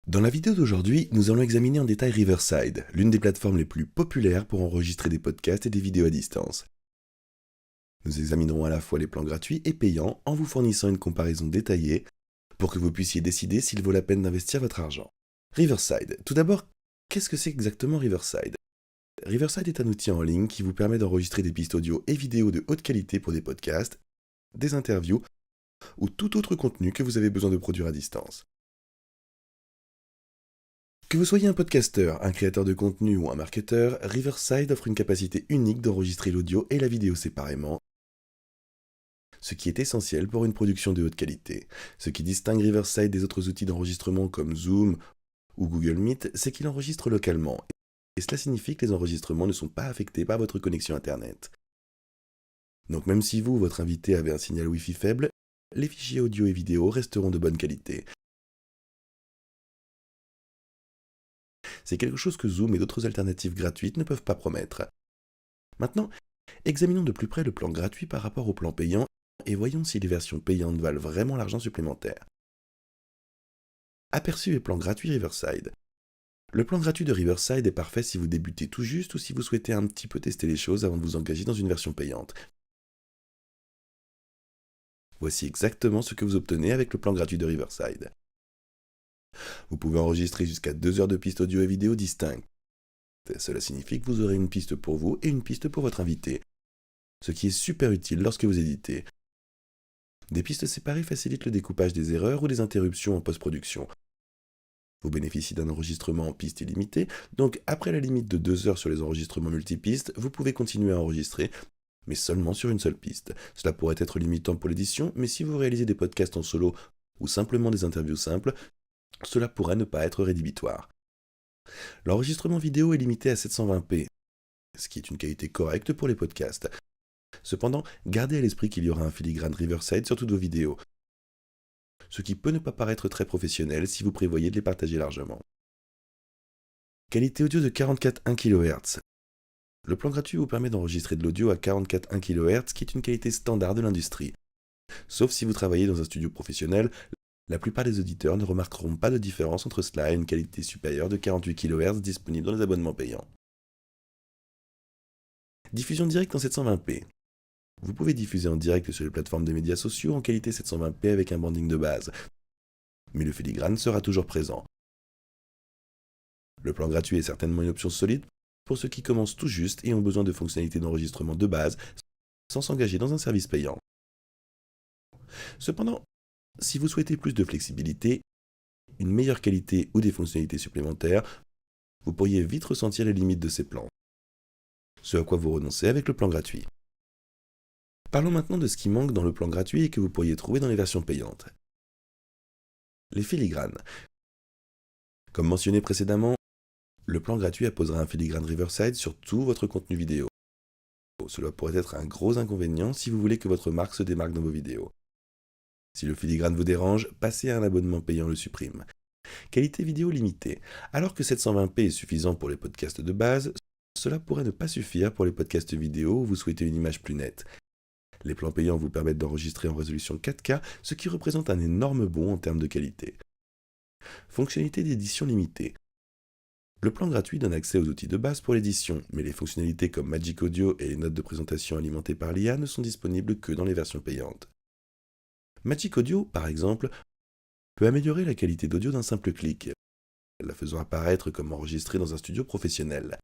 Dans la vidéo d'aujourd'hui, nous allons examiner en détail Riverside, l'une des plateformes les plus populaires pour enregistrer des podcasts et des vidéos à distance. Nous examinerons à la fois les plans gratuits et payants en vous fournissant une comparaison détaillée pour que vous puissiez décider s'il vaut la peine d'investir votre argent. Riverside. Tout d'abord, qu'est-ce que c'est exactement Riverside ? Riverside est un outil en ligne qui vous permet d'enregistrer des pistes audio et vidéo de haute qualité pour des podcasts, des interviews ou tout autre contenu que vous avez besoin de produire à distance. Que vous soyez un podcasteur, un créateur de contenu ou un marketeur, Riverside offre une capacité unique d'enregistrer l'audio et la vidéo séparément, ce qui est essentiel pour une production de haute qualité. Ce qui distingue Riverside des autres outils d'enregistrement comme Zoom ou Google Meet, c'est qu'il enregistre localement. Et cela signifie que les enregistrements ne sont pas affectés par votre connexion Internet. Donc même si vous ou votre invité avez un signal Wi-Fi faible, les fichiers audio et vidéo resteront de bonne qualité. C'est quelque chose que Zoom et d'autres alternatives gratuites ne peuvent pas promettre. Maintenant, examinons de plus près le plan gratuit par rapport au plan payant et voyons si les versions payantes valent vraiment l'argent supplémentaire. Aperçu et plan gratuit Riverside. Le plan gratuit de Riverside est parfait si vous débutez tout juste ou si vous souhaitez un petit peu tester les choses avant de vous engager dans une version payante. Voici exactement ce que vous obtenez avec le plan gratuit de Riverside. Vous pouvez enregistrer jusqu'à 2 heures de pistes audio et vidéo distinctes. Cela signifie que vous aurez une piste pour vous et une piste pour votre invité, ce qui est super utile lorsque vous éditez. Des pistes séparées facilitent le découpage des erreurs ou des interruptions en post-production. Vous bénéficiez d'un enregistrement en piste illimitée, donc après la limite de 2 heures sur les enregistrements multipistes, vous pouvez continuer à enregistrer, mais seulement sur une seule piste. Cela pourrait être limitant pour l'édition, mais si vous réalisez des podcasts en solo ou simplement des interviews simples, cela pourrait ne pas être rédhibitoire. L'enregistrement vidéo est limité à 720p, ce qui est une qualité correcte pour les podcasts. Cependant, gardez à l'esprit qu'il y aura un filigrane Riverside sur toutes vos vidéos, ce qui peut ne pas paraître très professionnel si vous prévoyez de les partager largement. Qualité audio de 44,1 kHz. Le plan gratuit vous permet d'enregistrer de l'audio à 44,1 kHz, qui est une qualité standard de l'industrie. Sauf si vous travaillez dans un studio professionnel, la plupart des auditeurs ne remarqueront pas de différence entre cela et une qualité supérieure de 48 kHz disponible dans les abonnements payants. Diffusion directe en 720p. Vous pouvez diffuser en direct sur les plateformes de médias sociaux en qualité 720p avec un branding de base, mais le filigrane sera toujours présent. Le plan gratuit est certainement une option solide pour ceux qui commencent tout juste et ont besoin de fonctionnalités d'enregistrement de base sans s'engager dans un service payant. Cependant, si vous souhaitez plus de flexibilité, une meilleure qualité ou des fonctionnalités supplémentaires, vous pourriez vite ressentir les limites de ces plans, ce à quoi vous renoncez avec le plan gratuit. Parlons maintenant de ce qui manque dans le plan gratuit et que vous pourriez trouver dans les versions payantes. Les filigranes. Comme mentionné précédemment, le plan gratuit apposera un filigrane Riverside sur tout votre contenu vidéo. Cela pourrait être un gros inconvénient si vous voulez que votre marque se démarque dans vos vidéos. Si le filigrane vous dérange, passez à un abonnement payant le supprime. Qualité vidéo limitée. Alors que 720p est suffisant pour les podcasts de base, cela pourrait ne pas suffire pour les podcasts vidéo où vous souhaitez une image plus nette. Les plans payants vous permettent d'enregistrer en résolution 4K, ce qui représente un énorme bond en termes de qualité. Fonctionnalité d'édition limitée. Le plan gratuit donne accès aux outils de base pour l'édition, mais les fonctionnalités comme Magic Audio et les notes de présentation alimentées par l'IA ne sont disponibles que dans les versions payantes. Magic Audio, par exemple, peut améliorer la qualité d'audio d'un simple clic, la faisant apparaître comme enregistrée dans un studio professionnel.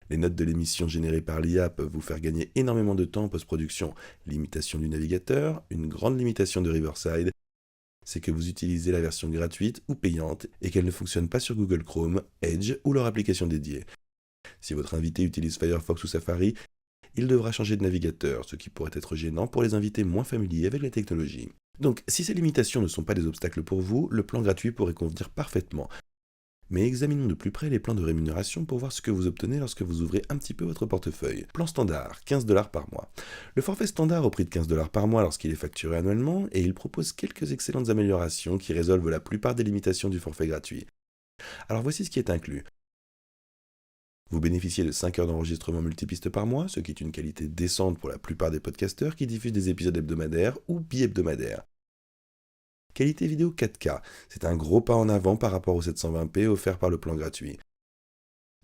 Les notes de l'émission générées par l'IA peuvent vous faire gagner énormément de temps en post-production. Limitation du navigateur, une grande limitation de Riverside, c'est que vous utilisez la version gratuite ou payante et qu'elle ne fonctionne pas sur Google Chrome, Edge ou leur application dédiée. Si votre invité utilise Firefox ou Safari, il devra changer de navigateur, ce qui pourrait être gênant pour les invités moins familiers avec la technologie. Donc, si ces limitations ne sont pas des obstacles pour vous, le plan gratuit pourrait convenir parfaitement. Mais examinons de plus près les plans de rémunération pour voir ce que vous obtenez lorsque vous ouvrez un petit peu votre portefeuille. Plan standard, 15 $ par mois. Le forfait standard au prix de 15 $ par mois lorsqu'il est facturé annuellement, et il propose quelques excellentes améliorations qui résolvent la plupart des limitations du forfait gratuit. Alors voici ce qui est inclus. Vous bénéficiez de 5 heures d'enregistrement multipiste par mois, ce qui est une qualité décente pour la plupart des podcasteurs qui diffusent des épisodes hebdomadaires ou bi-hebdomadaires. Qualité vidéo 4K, c'est un gros pas en avant par rapport au 720p offert par le plan gratuit.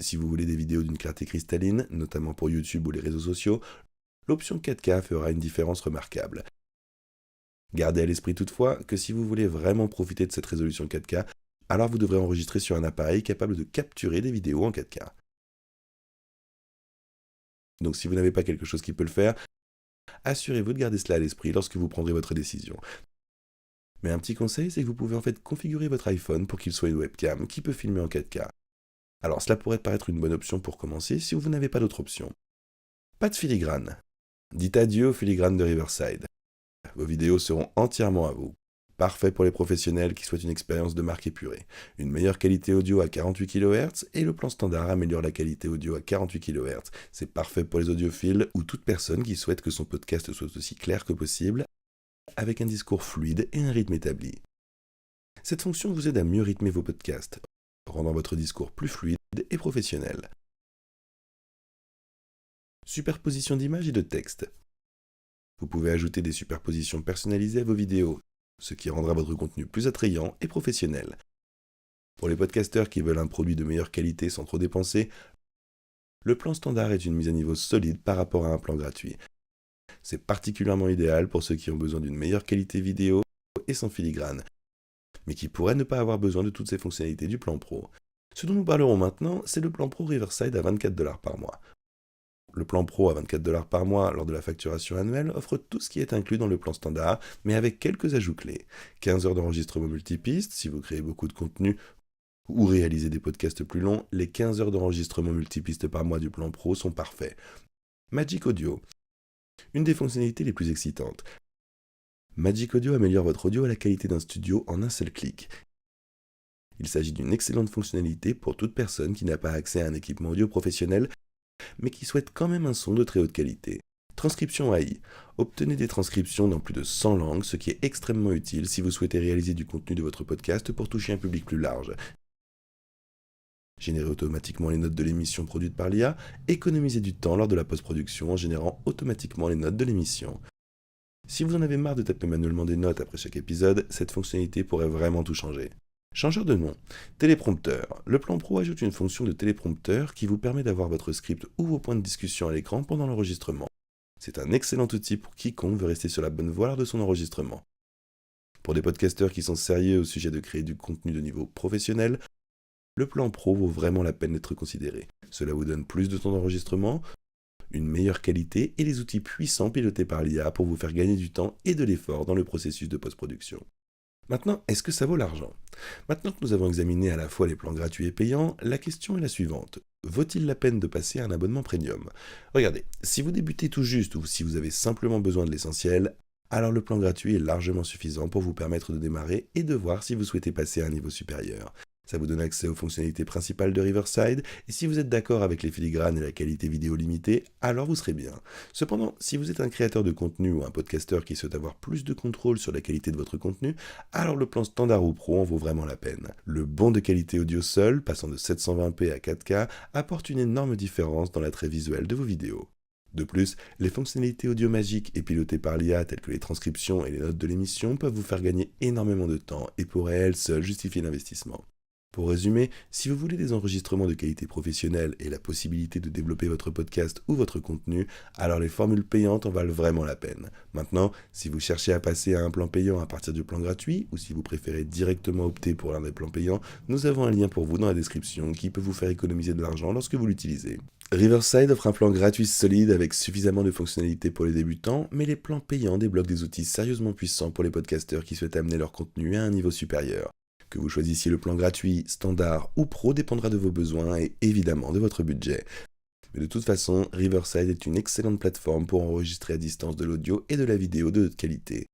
Si vous voulez des vidéos d'une clarté cristalline, notamment pour YouTube ou les réseaux sociaux, l'option 4K fera une différence remarquable. Gardez à l'esprit toutefois que si vous voulez vraiment profiter de cette résolution 4K, alors vous devrez enregistrer sur un appareil capable de capturer des vidéos en 4K. Donc si vous n'avez pas quelque chose qui peut le faire, assurez-vous de garder cela à l'esprit lorsque vous prendrez votre décision. Mais un petit conseil, c'est que vous pouvez en fait configurer votre iPhone pour qu'il soit une webcam qui peut filmer en 4K. Alors cela pourrait paraître une bonne option pour commencer si vous n'avez pas d'autre option. Pas de filigrane. Dites adieu aux filigranes de Riverside. Vos vidéos seront entièrement à vous. Parfait pour les professionnels qui souhaitent une expérience de marque épurée. Une meilleure qualité audio à 48 kHz et le plan standard améliore la qualité audio à 48 kHz. C'est parfait pour les audiophiles ou toute personne qui souhaite que son podcast soit aussi clair que possible avec un discours fluide et un rythme établi. Cette fonction vous aide à mieux rythmer vos podcasts, rendant votre discours plus fluide et professionnel. Superposition d'images et de texte. Vous pouvez ajouter des superpositions personnalisées à vos vidéos, ce qui rendra votre contenu plus attrayant et professionnel. Pour les podcasteurs qui veulent un produit de meilleure qualité sans trop dépenser, le plan standard est une mise à niveau solide par rapport à un plan gratuit. C'est particulièrement idéal pour ceux qui ont besoin d'une meilleure qualité vidéo et sans filigrane, mais qui pourraient ne pas avoir besoin de toutes ces fonctionnalités du plan pro. Ce dont nous parlerons maintenant, c'est le plan pro Riverside à 24$ par mois. Le plan pro à 24$ par mois lors de la facturation annuelle offre tout ce qui est inclus dans le plan standard, mais avec quelques ajouts clés. 15 heures d'enregistrement multipiste, si vous créez beaucoup de contenu ou réalisez des podcasts plus longs, les 15 heures d'enregistrement multipiste par mois du plan pro sont parfaits. Magic Audio. Une des fonctionnalités les plus excitantes. Magic Audio améliore votre audio à la qualité d'un studio en un seul clic. Il s'agit d'une excellente fonctionnalité pour toute personne qui n'a pas accès à un équipement audio professionnel, mais qui souhaite quand même un son de très haute qualité. Transcription AI. Obtenez des transcriptions dans plus de 100 langues, ce qui est extrêmement utile si vous souhaitez réaliser du contenu de votre podcast pour toucher un public plus large. Générez automatiquement les notes de l'émission produite par l'IA, économisez du temps lors de la post-production en générant automatiquement les notes de l'émission. Si vous en avez marre de taper manuellement des notes après chaque épisode, cette fonctionnalité pourrait vraiment tout changer. Changeur de nom. Téléprompteur. Le plan pro ajoute une fonction de téléprompteur qui vous permet d'avoir votre script ou vos points de discussion à l'écran pendant l'enregistrement. C'est un excellent outil pour quiconque veut rester sur la bonne voie lors de son enregistrement. Pour des podcasteurs qui sont sérieux au sujet de créer du contenu de niveau professionnel, le plan pro vaut vraiment la peine d'être considéré. Cela vous donne plus de temps d'enregistrement, une meilleure qualité et des outils puissants pilotés par l'IA pour vous faire gagner du temps et de l'effort dans le processus de post-production. Maintenant, est-ce que ça vaut l'argent ? Maintenant que nous avons examiné à la fois les plans gratuits et payants, la question est la suivante. Vaut-il la peine de passer à un abonnement premium ? Regardez, si vous débutez tout juste ou si vous avez simplement besoin de l'essentiel, alors le plan gratuit est largement suffisant pour vous permettre de démarrer et de voir si vous souhaitez passer à un niveau supérieur. Ça vous donne accès aux fonctionnalités principales de Riverside, et si vous êtes d'accord avec les filigranes et la qualité vidéo limitée, alors vous serez bien. Cependant, si vous êtes un créateur de contenu ou un podcasteur qui souhaite avoir plus de contrôle sur la qualité de votre contenu, alors le plan standard ou pro en vaut vraiment la peine. Le bond de qualité audio seul, passant de 720p à 4K, apporte une énorme différence dans l'attrait visuel de vos vidéos. De plus, les fonctionnalités audio magiques et pilotées par l'IA telles que les transcriptions et les notes de l'émission peuvent vous faire gagner énormément de temps et pourraient elles seules justifier l'investissement. Pour résumer, si vous voulez des enregistrements de qualité professionnelle et la possibilité de développer votre podcast ou votre contenu, alors les formules payantes en valent vraiment la peine. Maintenant, si vous cherchez à passer à un plan payant à partir du plan gratuit, ou si vous préférez directement opter pour l'un des plans payants, nous avons un lien pour vous dans la description qui peut vous faire économiser de l'argent lorsque vous l'utilisez. Riverside offre un plan gratuit solide avec suffisamment de fonctionnalités pour les débutants, mais les plans payants débloquent des outils sérieusement puissants pour les podcasteurs qui souhaitent amener leur contenu à un niveau supérieur. Que vous choisissiez le plan gratuit, standard ou pro dépendra de vos besoins et évidemment de votre budget. Mais de toute façon, Riverside est une excellente plateforme pour enregistrer à distance de l'audio et de la vidéo de haute qualité.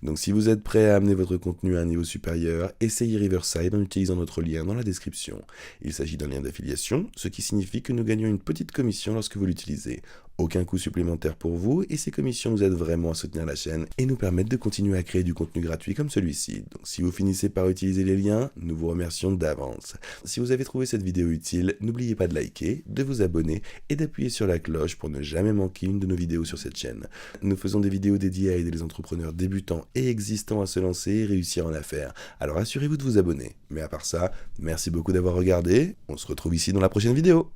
Donc si vous êtes prêt à amener votre contenu à un niveau supérieur, essayez Riverside en utilisant notre lien dans la description. Il s'agit d'un lien d'affiliation, ce qui signifie que nous gagnons une petite commission lorsque vous l'utilisez. aucun coût supplémentaire pour vous et ces commissions nous aident vraiment à soutenir la chaîne et nous permettent de continuer à créer du contenu gratuit comme celui-ci. Donc si vous finissez par utiliser les liens, nous vous remercions d'avance. Si vous avez trouvé cette vidéo utile, n'oubliez pas de liker, de vous abonner et d'appuyer sur la cloche pour ne jamais manquer une de nos vidéos sur cette chaîne. Nous faisons des vidéos dédiées à aider les entrepreneurs débutants et existants à se lancer et réussir en affaires. Alors assurez-vous de vous abonner. Mais à part ça, merci beaucoup d'avoir regardé. On se retrouve ici dans la prochaine vidéo.